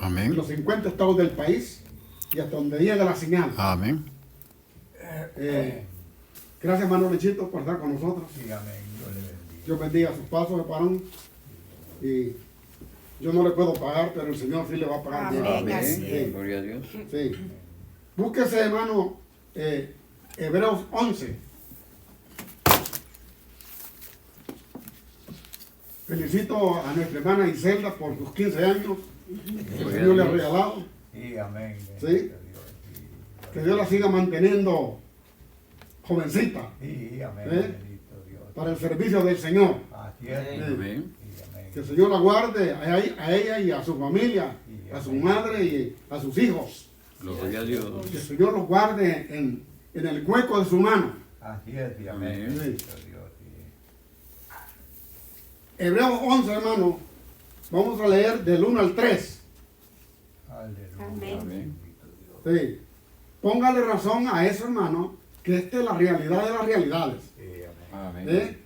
Amén. En los 50 estados del país y hasta donde llega la señal. Amén. Gracias, hermano Lechito, por estar con nosotros. Sí, amén. Dios le bendiga. Dios bendiga sus pasos, hermano. Y yo no le puedo pagar, pero el Señor sí le va a pagar. Amén, Amén. así es. Gloria a Dios. Sí. Búsquese, hermano, Hebreos 11. Felicito a nuestra hermana Iselda por sus 15 años. Que el Señor le ha regalado. Sí, amén. Sí. Bendito Dios. Sí, Que Dios la siga manteniendo jovencita Sí, amén. ¿Eh? Bendito Dios. para el servicio del Señor. Así es. Sí. Amén. Sí, amén. Que el Señor la guarde a ella y a su familia, a su madre y a sus hijos. Gloria a Dios. Que el Señor los guarde en el hueco de su mano. Así es, sí, amén. Amén. Bendito Dios. Sí. Hebreos 11, hermano, vamos a leer del 1 al 3. Aleluya. Amén. Amén. Bendito Dios. Sí. Póngale razón a eso, hermano, que esta es la realidad de las realidades. Sí, amén. Amén. ¿Eh?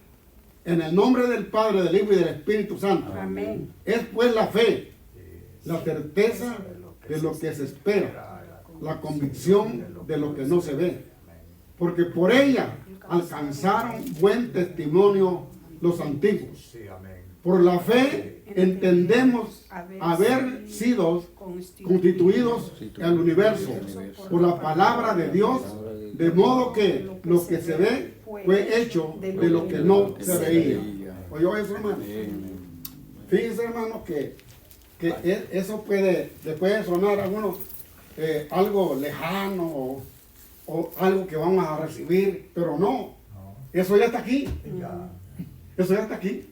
En el nombre del Padre, del Hijo y del Espíritu Santo. Amén. Es pues la fe, Sí. la certeza de lo que se espera, la convicción de lo que no se ve. Porque por ella alcanzaron buen testimonio los antiguos. Sí, amén. Por la fe entendemos haber sido constituidos en el universo por la palabra de Dios, de modo que lo que se ve fue hecho de lo que no se veía. ¿Oyó eso, hermano? Fíjense, hermano, que eso le puede sonar a algunos algo lejano o algo que vamos a recibir, pero no, No. eso ya está aquí. Ya. Eso ya está aquí.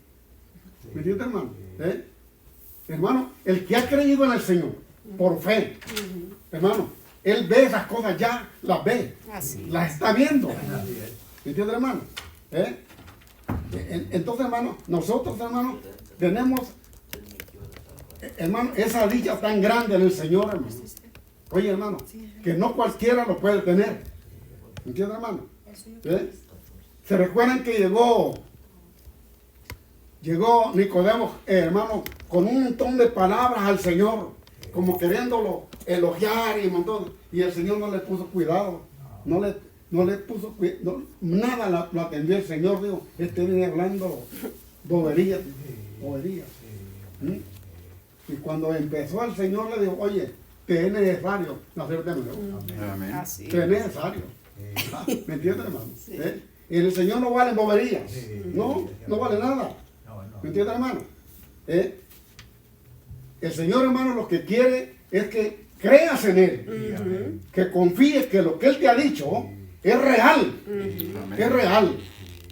¿Me entiendes, hermano? Hermano, el que ha creído en el Señor por fe, hermano, él ve esas cosas ya, las ve, Así. las está viendo. Así es. ¿Me entiendes, hermano? Entonces, hermano, nosotros, hermano, tenemos, hermano, esa dicha tan grande en el Señor, hermano. Oye, hermano, que no cualquiera lo puede tener. ¿Me entiendes, hermano? ¿Se recuerdan que llegó Nicodemo, hermano, con un montón de palabras al Señor, como queriéndolo elogiar y un montón, y el Señor no le puso cuidado, no le puso cuidado, nada lo atendió el Señor, dijo, viene hablando boberías. ¿Mm? Y cuando empezó el Señor le dijo, oye, te es necesario nacer de nuevo, Amén. Así. te es necesario. Sí. ¿Me entiendes, hermano? Y el Señor no vale boberías, Sí. no vale nada. No, no. ¿Me entiendes, hermano? El Señor, hermano, lo que quiere es que creas en Él, Sí, amén. que confíes que lo que Él te ha dicho es real, Amén. es real.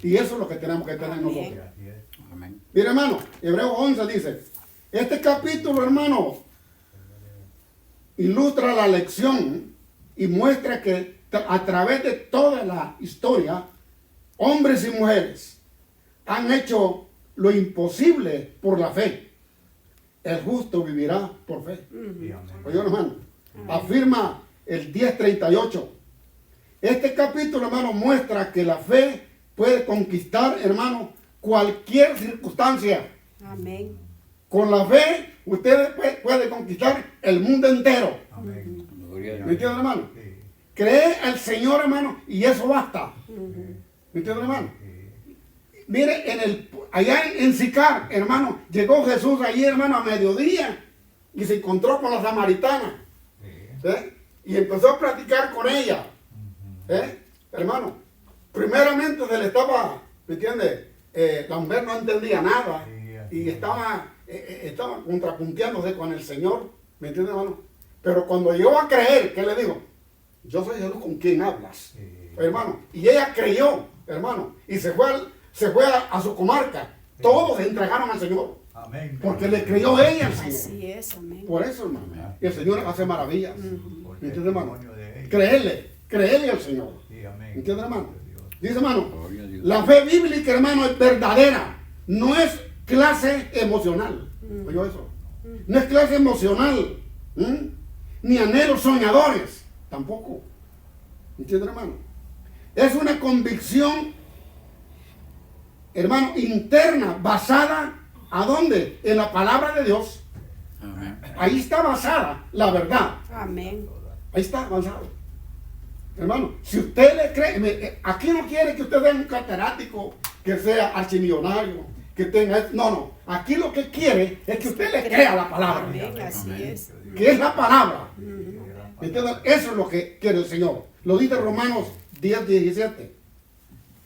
Y eso es lo que tenemos que tener nosotros. Así es. Amén. Mira, hermano, Hebreos 11 dice, este capítulo, hermano, ilustra la lección y muestra que a través de toda la historia, hombres y mujeres han hecho lo imposible por la fe. El justo vivirá por fe. Sí, amén. Oye, hermano, afirma el 10:38. Este capítulo, hermano, muestra que la fe puede conquistar, hermano, cualquier circunstancia. Amén. Con la fe, usted puede conquistar el mundo entero. Amén. Gloria a ¿Me Dios. entiende, hermano? Sí. Cree al Señor, hermano, y eso basta. ¿Me entiende, hermano? Sí. Mire, allá en Sicar, hermano, llegó Jesús allí, hermano, a mediodía y se encontró con la samaritana. Sí. Y empezó a platicar con ella. Hermano, primeramente se le estaba, ¿me entiende? La mujer no entendía nada y estaba contrapunteándose con el Señor, ¿me entiende, hermano? Pero cuando llegó a creer, ¿qué le dijo? Yo soy Jesús con quien hablas, Sí. hermano. Y ella creyó, hermano, y se fue a su comarca. Todos se entregaron al Señor, Amén. porque le creyó ella al Señor. Así es, amén. Por eso, hermano, y el Señor hace maravillas. Por ¿Me entiende, hermano? testimonio de ella. Creerle al Señor. Sí, amén. ¿Me entiende, hermano? Dios. Dice, hermano, Gloria a Dios. la fe bíblica, hermano, es verdadera. No es clase emocional. ¿Oyó eso? No es clase emocional. Ni anhelos soñadores. Tampoco. ¿Me entiende, hermano? Es una convicción, hermano, interna, basada, ¿a dónde? En la palabra de Dios. Amén. Ahí está basada la verdad. Amén. Ahí está basado. Hermano, si usted le cree, aquí no quiere que usted vea un catedrático que sea archimillonario, que tenga, no, aquí lo que quiere es que usted le crea la palabra. Amén, así es. Que es la palabra. ¿Entienden? Eso es lo que quiere el Señor. Lo dice Romanos 10:17.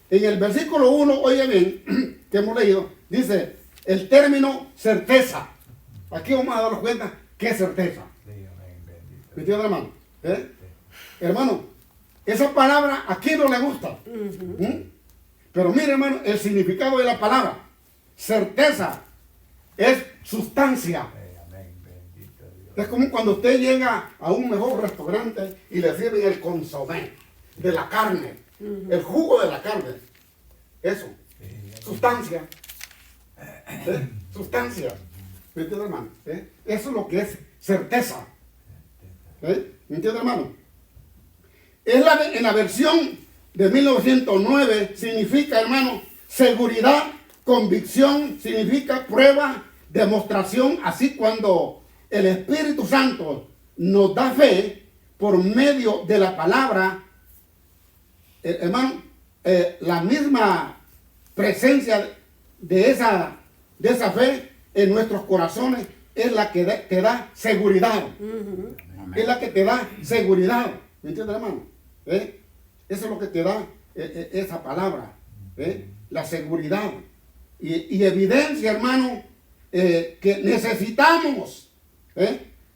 En el versículo 1, oye bien, que hemos leído, dice el término certeza. Aquí vamos a darnos cuenta qué es certeza. ¿Me entiendes, hermano? Hermano, esa palabra aquí no le gusta. Pero mire, hermano, el significado de la palabra certeza es sustancia. Es como cuando usted llega a un mejor restaurante y le sirven el consomé de la carne, el jugo de la carne. Eso, sustancia. Sustancia. ¿Me entiende, hermano? Eso es lo que es certeza. ¿Me entiende, hermano? En la versión de 1909 significa, hermano, seguridad, convicción, significa prueba, demostración, así cuando el Espíritu Santo nos da fe por medio de la palabra, hermano, la misma presencia de esa fe en nuestros corazones es la que te da seguridad. Es la que te da seguridad. ¿Me entiendes, hermano? Eso es lo que te da esa palabra. La seguridad. Y evidencia, hermano, que necesitamos.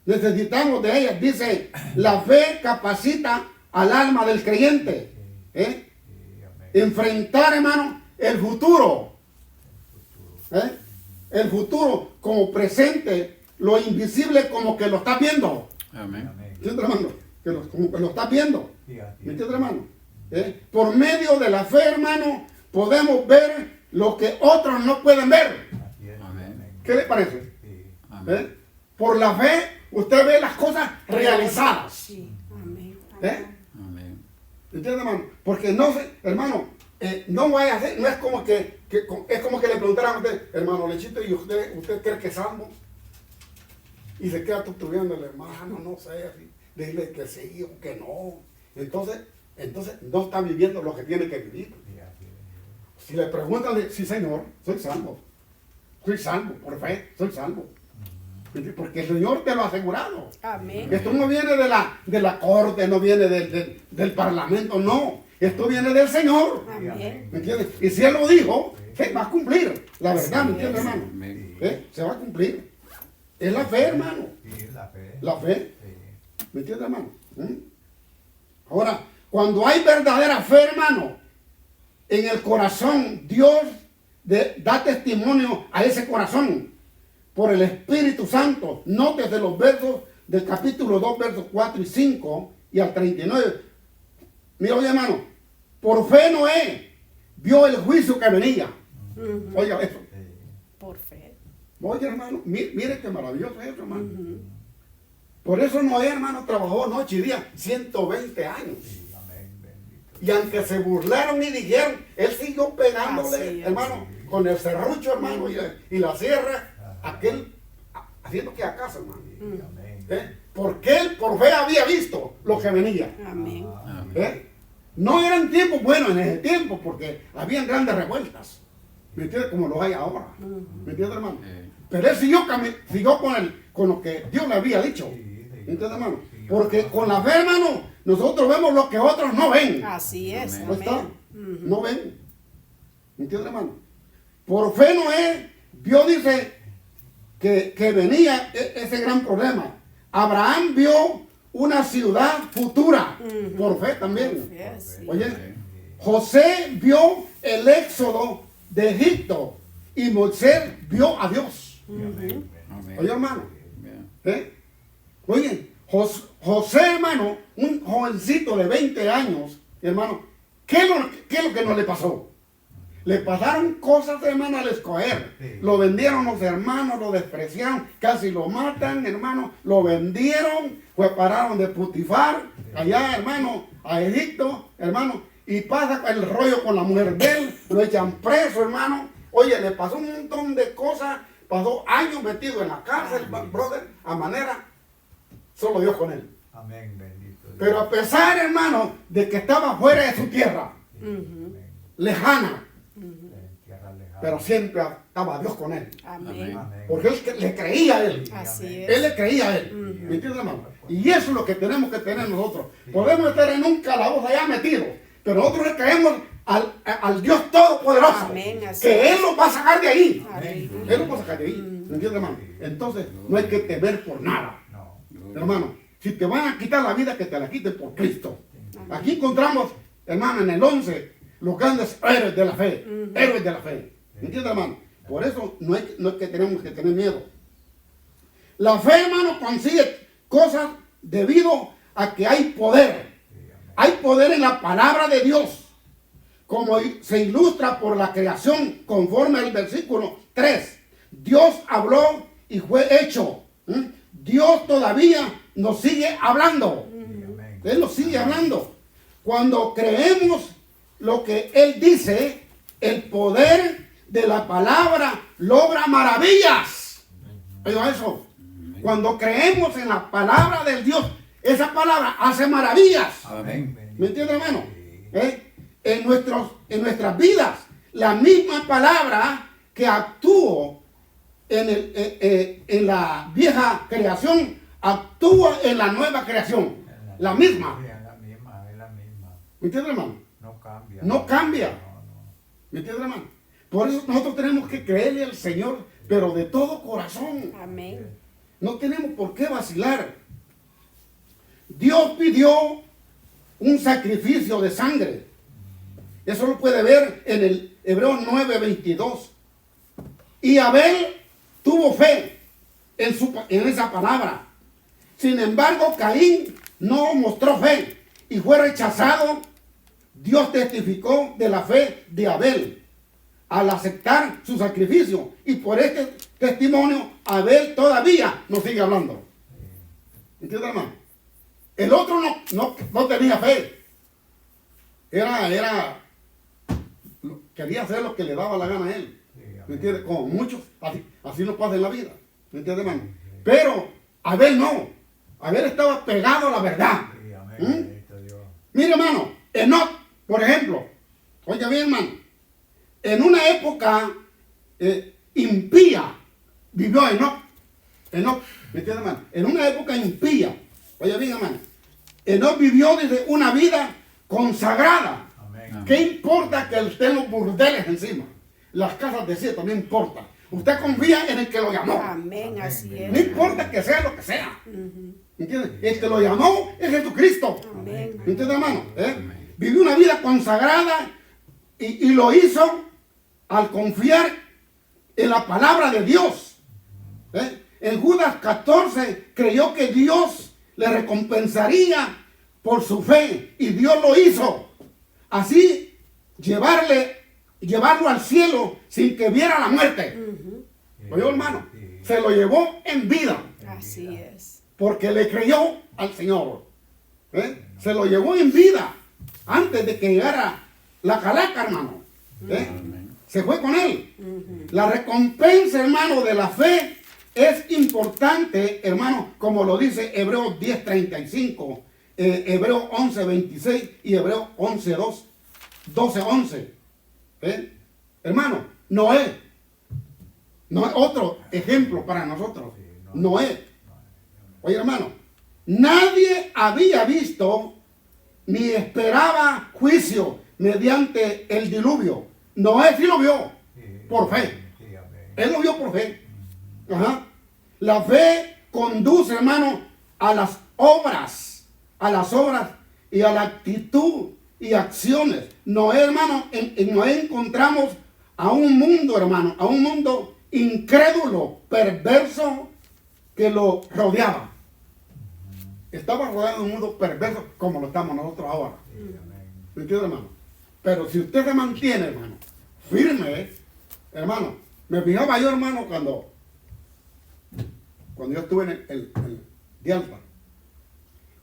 Necesitamos de ella. Dice, la fe capacita al alma del creyente. Enfrentar, hermano, el futuro. El futuro como presente, lo invisible como que lo estás viendo. Amén. ¿Entiendes, hermano? Como que lo estás viendo. ¿Me entiendes, hermano? Por medio de la fe, hermano, podemos ver lo que otros no pueden ver. Amén. ¿Qué le parece? Amén. Por la fe, usted ve las cosas realizadas. Sí, amén. Amén. ¿Entiendes, hermano? Porque no sé, hermano, no vaya a ser, no es como que es como que le preguntaran a usted, hermano Lechito, ¿y usted cree que es salvo? Y se queda tutubiándole, hermano, no sé, así, dile que sí o que no. Entonces no está viviendo lo que tiene que vivir. Si le preguntan, sí, Señor, soy salvo. Soy salvo, por fe, soy salvo. Porque el Señor te lo ha asegurado. Amén. Esto no viene de la corte, no viene del parlamento, no. Esto viene del Señor. Amén. ¿Me entiendes? Y si Él lo dijo, se va a cumplir. La verdad, ¿me entiendes, Así hermano? Amén. Se va a cumplir. Es la fe, hermano. La fe. La fe. ¿Me entiendes, hermano? Ahora, cuando hay verdadera fe, hermano, en el corazón, Dios da testimonio a ese corazón por el Espíritu Santo. Nótese los versos del capítulo 2, versos 4 y 5 y al 39. Mira, oye, hermano, por fe Noé vio el juicio que venía. Oiga eso. Por fe. Oye, hermano, mire qué maravilloso es eso, hermano. Por eso Noé, hermano, trabajó noche y día 120 años. Y aunque se burlaron y dijeron, él siguió pegándole, hermano, con el serrucho, hermano, y la sierra, haciendo que acaso, hermano. Porque él por fe había visto lo que venía. Amén. No eran tiempos buenos en ese tiempo, porque habían grandes revueltas. ¿Me entiendes? Como los hay ahora. ¿Me entiendes, hermano? Pero él siguió con lo que Dios le había dicho. ¿Me entiendes, hermano? Porque con la fe, hermano, nosotros vemos lo que otros no ven. Así es. ¿No está? Amén. No ven. ¿Me entiendes, hermano? Por fe Noé, Dios dice que venía ese gran problema. Abraham vio una ciudad futura. Por fe también. Por fe, sí. Oye, José vio el éxodo de Egipto y Moisés vio a Dios. Amén. Oye, hermano. Amén. Oye, José, hermano, un jovencito de 20 años, hermano, ¿qué es lo que no le pasó? Le pasaron cosas, hermano, al escoger. Lo vendieron los hermanos, lo despreciaron, casi lo matan, hermano. Lo vendieron, pararon de Putifar, allá, hermano, a Egipto, hermano. Y pasa el rollo con la mujer de él, lo echan preso, hermano. Oye, le pasó un montón de cosas pasó años metido en la cárcel, brother, a manera, solo Dios con él. Amén, bendito Dios. Pero a pesar, hermano, de que estaba fuera de su tierra, Amén. lejana, En tierra lejana. pero siempre estaba Dios con él. Amén. Amén. Porque él le creía a él. Así Amén. Él es. le creía a él. ¿Me entiendes, hermano? Y eso es lo que tenemos que tener nosotros. Podemos estar en un calabozo allá metido, pero nosotros le creemos al Dios Todopoderoso. Amén, así Que es. Él nos va a sacar de ahí. Aleluya. Él nos va a sacar de ahí. ¿Me entiendes, hermano? Entonces, no hay que temer por nada. No. Hermano, si te van a quitar la vida, que te la quiten por Cristo. Aquí encontramos, hermano, en el 11, los grandes héroes de la fe. Héroes de la fe. ¿Me entiendes, hermano? Por eso no es que tenemos que tener miedo. La fe, hermano, consigue cosas debido a que hay poder. Hay poder en la palabra de Dios, como se ilustra por la creación, conforme al versículo 3. Dios habló y fue hecho. Dios todavía nos sigue hablando. Amén. Él nos sigue hablando. Cuando creemos lo que Él dice, el poder de la palabra logra maravillas. Oiga eso. Cuando creemos en la palabra del Dios, esa palabra hace maravillas. Amén. ¿Me entiende, hermano? En nuestras vidas, la misma palabra que actuó en la vieja creación, actúa en la nueva creación. La misma. Sí, es la misma, es la misma. ¿Me entiende, hermano? No cambia. No cambia. No. ¿Me entiende, hermano? Por eso nosotros tenemos que creerle al Señor, pero de todo corazón. Amén. No tenemos por qué vacilar. Dios pidió un sacrificio de sangre. Eso lo puede ver en el Hebreos 9:22. Y Abel tuvo fe en esa palabra. Sin embargo, Caín no mostró fe y fue rechazado. Dios testificó de la fe de Abel al aceptar su sacrificio. Y por este testimonio, Abel todavía nos sigue hablando. ¿Entiendes, hermano? El otro no tenía fe. Quería hacer lo que le daba la gana a él. ¿Me entiendes? Como muchos, así nos pasa en la vida. ¿Me entiendes, hermano? Pero Abel no. Abel estaba pegado a la verdad. Sí, amén, bendito Dios. Mire, hermano, Enoc, por ejemplo. Oiga bien, hermano. En una época impía vivió Enoc. Enoc, ¿me entiendes, hermano? En una época impía. Oiga bien, hermano. Enoc vivió desde una vida consagrada. Amén. ¿Qué importa que usted en los burdeles encima? Las casas de cielo no importa. Usted confía en el que lo llamó. Amén, así No es. importa que sea lo que sea. ¿Me entiendes? El que lo llamó es Jesucristo. Amén. ¿Me entiendes, hermano? Vivió una vida consagrada y lo hizo al confiar en la palabra de Dios. En Judas 14 creyó que Dios le recompensaría por su fe y Dios lo hizo. Así llevarlo al cielo sin que viera la muerte. Oye, hermano, se lo llevó en vida Así es. porque le creyó al Señor. Se lo llevó en vida antes de que llegara la calaca, hermano. Se fue con él. La recompensa, hermano, de la fe es importante, hermano, como lo dice Hebreos 10:35, Hebreos 11:26 y Hebreos 12:11. Hermano, Noé. Otro ejemplo para nosotros. Noé. Oye, hermano, nadie había visto ni esperaba juicio mediante el diluvio. Noé sí lo vio por fe. Sí, amén. Él lo vio por fe. Ajá. La fe conduce, hermano, a las obras y a la actitud y acciones. Noé, hermano, en Noé encontramos a un mundo, hermano, a un mundo incrédulo, perverso, que lo rodeaba. Estaba rodeado de un mundo perverso como lo estamos nosotros ahora. Sí, amén. ¿Me entiende, hermano? Pero si usted se mantiene, hermano, firme, hermano, me fijaba yo, hermano, cuando yo estuve en el de Alfa.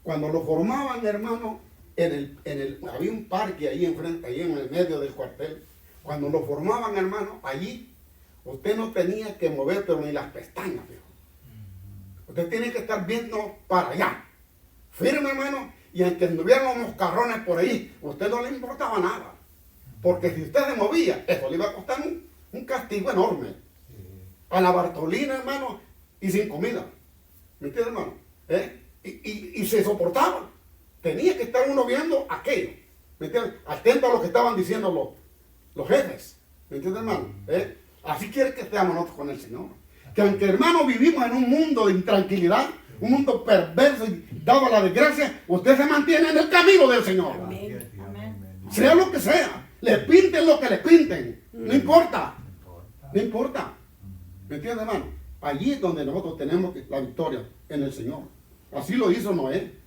Cuando lo formaban, hermano, había un parque ahí enfrente, ahí en el medio del cuartel. Cuando lo formaban, hermano, allí usted no tenía que mover, pero ni las pestañas, viejo. Usted tiene que estar viendo para allá. Firme, hermano. Y aunque anduvieran unos carrones por ahí, a usted no le importaba nada. Porque si usted se movía, eso le iba a costar un castigo enorme. A la Bartolina, hermano, y sin comida. ¿Me entiende, hermano? Y se soportaba. Tenía que estar uno viendo aquello. ¿Me entiende? Atento a lo que estaban diciendo los jefes. ¿Me entiende, hermano? Así quiere que estemos nosotros con el Señor. Que aunque, hermano, vivimos en un mundo de intranquilidad, un mundo perverso y dado a la desgracia, usted se mantiene en el camino del Señor. Amén. Sea lo que sea. Le pinten lo que le pinten. No importa. No importa. ¿Me entiende, hermano? Allí es donde nosotros tenemos la victoria en el Señor. Así lo hizo Noé.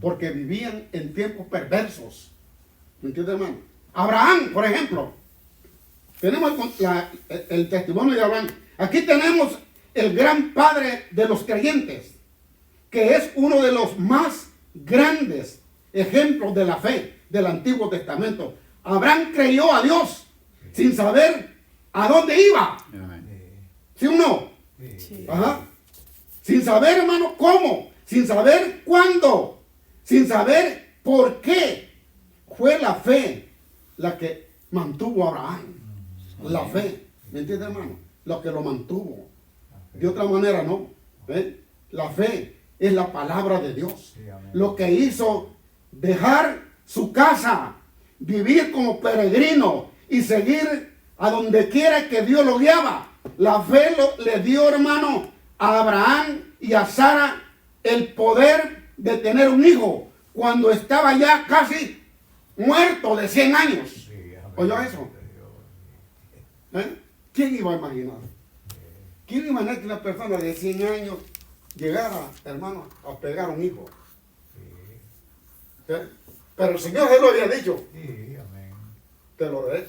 Porque vivían en tiempos perversos. ¿Me entiende, hermano? Abraham, por ejemplo. Tenemos el testimonio de Abraham. Aquí tenemos el gran padre de los creyentes, que es uno de los más grandes ejemplos de la fe del Antiguo Testamento. Abraham creyó a Dios sin saber a dónde iba. ¿Sí o no? Sí. Ajá. Sin saber, hermano, cómo. Sin saber cuándo. Sin saber por qué. Fue la fe la que mantuvo a Abraham. La fe. ¿Me entiende, hermano? Lo que lo mantuvo. De otra manera, no. La fe es la palabra de Dios. Lo que hizo dejar su casa, vivir como peregrino y seguir a donde quiera que Dios lo guiaba. La fe le dio, hermano, a Abraham y a Sara el poder de tener un hijo cuando estaba ya casi muerto de 100 años. ¿Oyó eso? ¿Quién iba a imaginar? ¿Quién iba a imaginar que una persona de 100 años llegara, hermano, a pegar un hijo? Pero el Señor se lo había dicho. Te lo daré.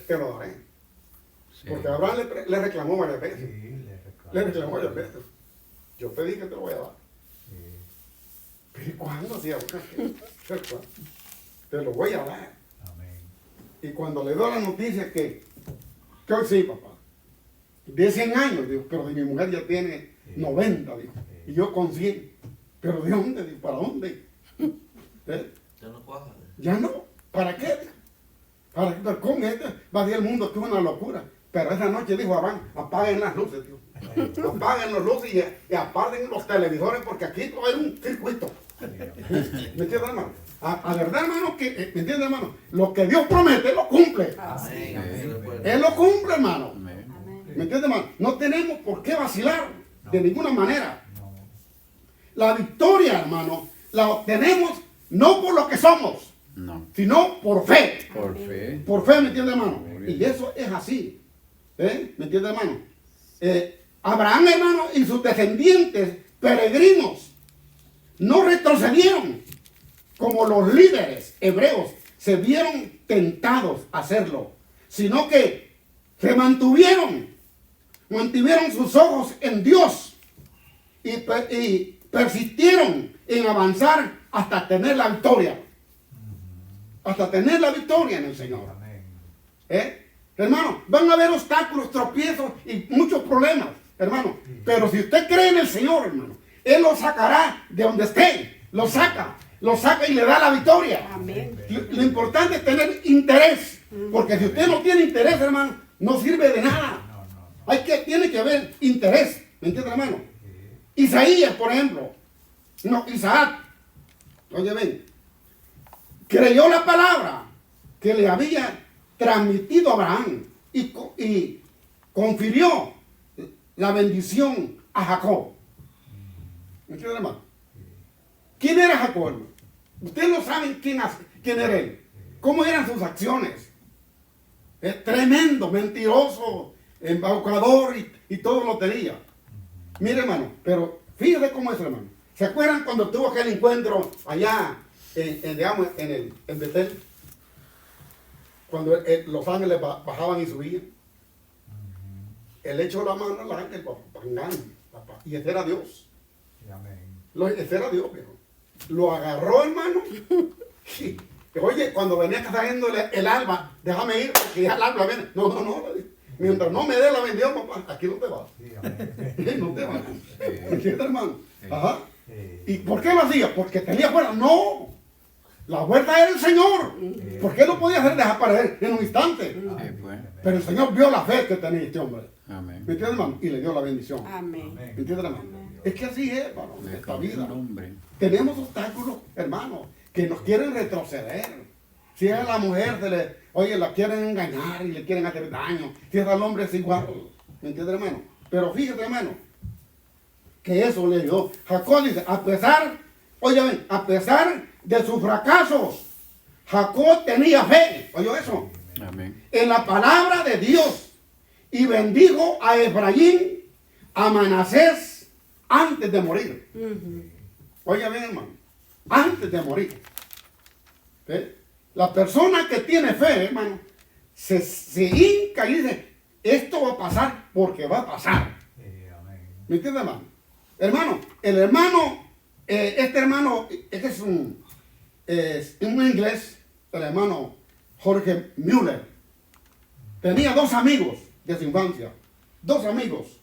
Sí. Porque Abraham le reclamó varias veces. Le reclamó varias veces. veces. Yo pedí que te lo voy a dar. ¿Pero cuándo? Te lo voy a dar. Y cuando le doy la noticia que hoy sí, papá, de 100 años, digo, pero mi mujer ya tiene 90, digo, y yo con 100. ¿Pero de dónde? Digo, ¿para dónde? Ya no cuaja. Ya no. ¿Para qué? Pero con esto va a decir el mundo que es una locura. Pero esa noche dijo Abraham, apaguen las luces, tío. Apaguen las luces y apaguen los televisores porque aquí va a haber un circuito. ¿Me entiendes, hermano? A verdad, hermano, que, ¿me entiendes, hermano? Lo que Dios promete, lo cumple. Él lo cumple, hermano. Amén. ¿Me entiendes, hermano? No tenemos por qué vacilar de ninguna manera. La victoria, hermano, la obtenemos no por lo que somos, No. sino por fe. Por fe. Por fe, ¿me entiende, hermano? Y eso es así. ¿Me entiende, hermano? Abraham, hermano, y sus descendientes peregrinos no retrocedieron como los líderes hebreos se vieron tentados a hacerlo, sino que se mantuvieron sus ojos en Dios y persistieron en avanzar hasta tener la victoria. Hasta tener la victoria en el Señor. Hermano, van a haber obstáculos, tropiezos y muchos problemas, hermano. Pero si usted cree en el Señor, hermano, Él lo sacará de donde esté. Lo saca y le da la victoria. Amén. Lo importante es tener interés. Porque si usted no tiene interés, hermano, no sirve de nada. Tiene que haber interés. ¿Me entiende, hermano? Isaías, por ejemplo. No, Isaac. Oye, ven. Creyó la palabra que le había transmitido a Abraham y confirió la bendición a Jacob. ¿Me entiende, hermano? ¿Quién era Jacob, hermano? Ustedes no saben quién era él. ¿Cómo eran sus acciones? Es tremendo, mentiroso, embaucador y todo lo tenía. Mire, hermano, pero fíjese cómo es, hermano. ¿Se acuerdan cuando tuvo aquel encuentro allá en Betel? Cuando los ángeles bajaban y subían. Él echó la mano a la gente, y ese era Dios. Ese era Dios, viejo. Lo agarró, hermano. Oye, cuando venía saliendo el alba, déjame ir porque ya el alba viene. No. Mientras no me dé la bendición, papá, aquí no te vas. Sí, amén. No te vas. ¿Entiendes, hermano? Ajá. Sí. ¿Y por qué lo hacía? Porque tenía fuerza. No. La fuerza era el Señor. ¿Por qué lo podía hacer desaparecer en un instante? Sí, pues. Pero el Señor vio la fe que tenía este hombre. Amén. ¿Me entiendes, hermano? Y le dio la bendición. Amén. ¿Me entiendes, hermano? Es que así es, hermano, en Le esta cambió vida. el nombre. Tenemos obstáculos, hermano, que nos quieren retroceder. Si a la mujer oye, la quieren engañar y le quieren hacer daño. Si es al hombre es igual. ¿Me entiendes, hermano? Pero fíjate, hermano, que eso le dio. Jacob dice, a pesar de sus fracasos, Jacob tenía fe. ¿Oyó eso? Amén. En la palabra de Dios. Y bendijo a Efraín, a Manasés, antes de morir. Oiga bien, hermano, antes de morir. ¿Eh? La persona que tiene fe, hermano, se hinca y dice, esto va a pasar porque va a pasar. Sí, amén. ¿Me entiende, hermano? Hermano, el hermano, este hermano, este es un inglés, el hermano Jorge Müller. Tenía 2 amigos de su infancia. 2 amigos.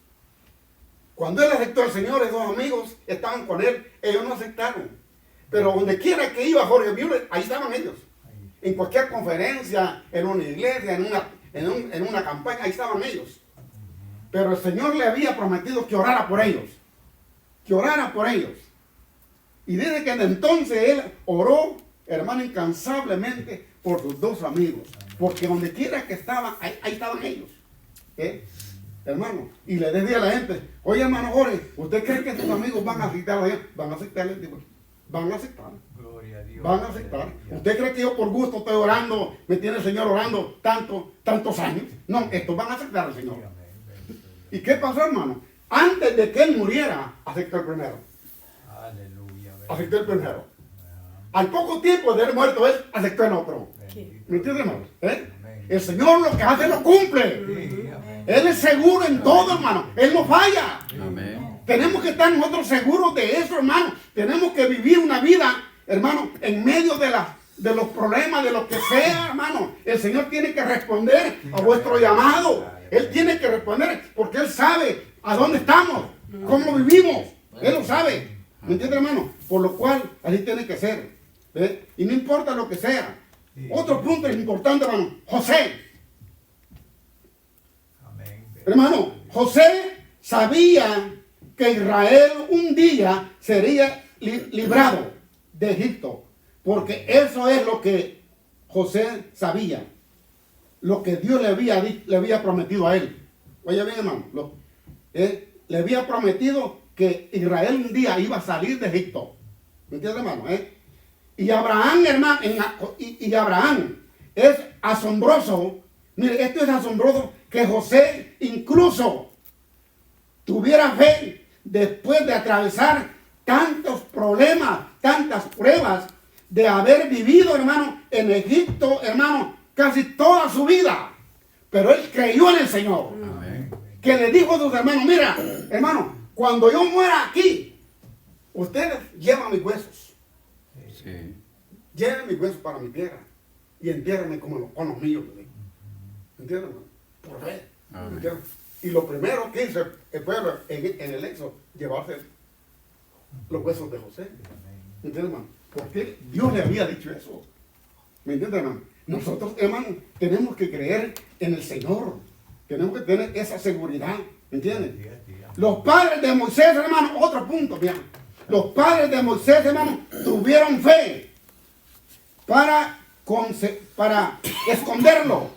Cuando él aceptó al Señor, esos 2 amigos estaban con él. Ellos no aceptaron. Pero donde quiera que iba Jorge Müller, ahí estaban ellos. En cualquier conferencia, en una iglesia, en una campaña, ahí estaban ellos. Pero el Señor le había prometido que orara por ellos. Que orara por ellos. Y desde que entonces él oró, hermano, incansablemente por sus 2 amigos. Porque donde quiera que estaban, ahí estaban ellos. Hermano, y le decía a la gente, oye, hermano Jorge, ¿usted cree que sus amigos van a aceptar a Dios? Van a aceptar, les digo. Van a aceptar. Gloria a Dios. Van a aceptar. ¿Usted cree que yo por gusto estoy orando, me tiene el Señor orando tantos años? No, estos van a aceptar al Señor. Sí, amén. Bendito Dios. ¿Y qué pasó, hermano? Antes de que él muriera, aceptó el primero. Aleluya. Aceptó el primero. Al poco tiempo de haber muerto él, aceptó el otro. Bendito. ¿Me entiendes, hermano? Amén. El Señor lo que hace lo cumple. Sí, amén. Él es seguro en todo, hermano. Él no falla. Amén. Tenemos que estar nosotros seguros de eso, hermano. Tenemos que vivir una vida, hermano, en medio de los problemas, de lo que sea, hermano. El Señor tiene que responder a vuestro llamado. Él tiene que responder porque Él sabe a dónde estamos, cómo vivimos. Él lo sabe. ¿Me entiendes, hermano? Por lo cual, así tiene que ser. ¿Ve? Y no importa lo que sea. Otro punto importante, hermano. José. Amén. Hermano, José sabía que Israel un día sería librado de Egipto. Porque eso es lo que José sabía. Lo que Dios le había prometido a él. Oye bien, hermano. Le había prometido que Israel un día iba a salir de Egipto. ¿Me entiendes, hermano? Y Abraham, hermano, y Abraham es asombroso. Mire, esto es asombroso que José incluso tuviera fe después de atravesar tantos problemas, tantas pruebas, de haber vivido, hermano, en Egipto, hermano, casi toda su vida. Pero él creyó en el Señor. Amén. Que le dijo a sus hermanos, mira, hermano, cuando yo muera aquí, ustedes llevan mis huesos. Sí. Lleven mis huesos para mi tierra y entiérrenme con los míos. ¿Entiendes, hermano? Por fe. Amén. ¿Entiendes? Y lo primero que hizo el pueblo en el éxodo, llevarse los huesos de José. ¿Me entiendes, hermano? Porque Dios le había dicho eso. ¿Me entiendes, hermano? Nosotros, hermano, tenemos que creer en el Señor. Tenemos que tener esa seguridad. ¿Me entiendes? Los padres de Moisés, hermano, otro punto, bien. Los padres de Moisés, hermano, tuvieron fe para esconderlo